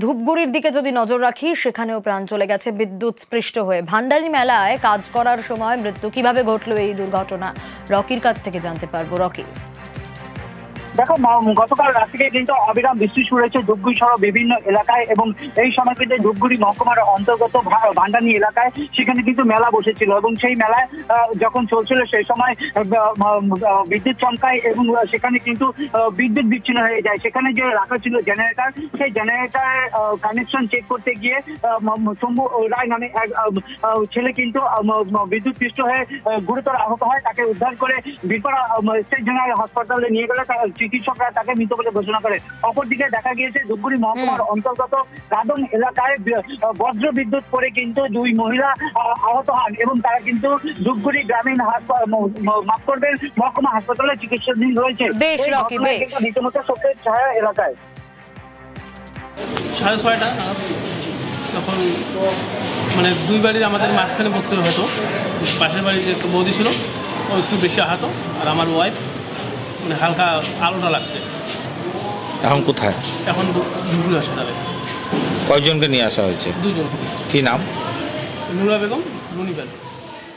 ধূপগুড়ির দিকে যদি নজর রাখি, সেখানেও প্রাণ চলে গেছে বিদ্যুৎ স্পৃষ্ট হয়ে। ভান্ডারি মেলায় কাজ করার সময় মৃত্যু কিভাবে ঘটলো এই দুর্ঘটনা, রকির কাছ থেকে জানতে পারবো। রকি, দেখো, গতকাল রাত থেকে কিন্তু অবিরাম বৃষ্টি শুরু হয়েছে ধূপগুড়ি সহ বিভিন্ন এলাকায়, এবং এই সময় কিন্তু ধূপগুড়ি মহকুমার অন্তর্গত ভান্ডানি এলাকায় সেখানে কিন্তু মেলা বসেছিল, এবং সেই মেলায় যখন চলছিল সেই সময় বিদ্যুৎ চমকায় এবং সেখানে কিন্তু বিদ্যুৎ বিচ্ছিন্ন হয়ে যায়। সেখানে যে রাখা ছিল জেনারেটর, সেই জেনারেটর কানেকশন চেক করতে গিয়ে শম্ভু রায় নামে এক ছেলে কিন্তু বিদ্যুৎ পৃষ্ঠ হয়ে গুরুতর আহত হয়। তাকে উদ্ধার করে বীরপাড়া স্টেট জেনারেল হাসপাতালে নিয়ে গেলে চিকিৎসকরা তাকে মৃত বলে ঘোষণা করে। অপরদিকে দেখা গিয়েছে ধূপগুড়ি মহকুমার অন্তর্গত গাদন এলাকায় বজ্র বিদ্যুৎ পড়ে কিন্তু দুই মহিলা আহত হন, এবং তারা কিন্তু ধূপগুড়ি গ্রামীণ মহকুমা হাসপাতালে চিকিৎসাধীন রয়েছে। রীতিমতো শোকের ছায়া এলাকায়। 6:30 তখন মানে দুই বাড়ির আমাদের মাঝখানে পড়তে হতো। পাশের বাড়ির যে একটা বৌদি ছিল, ও একটু বেশি আহত, আর আমার ওয়াইফ মানে হালকা আলোটা লাগছে। এখন কোথায়? এখন ধুবড়ি হাসপাতালে। কয়জনকে নিয়ে আসা হয়েছে? 2 জন। কি নাম? নুরা বেগম, রুনি বেগম।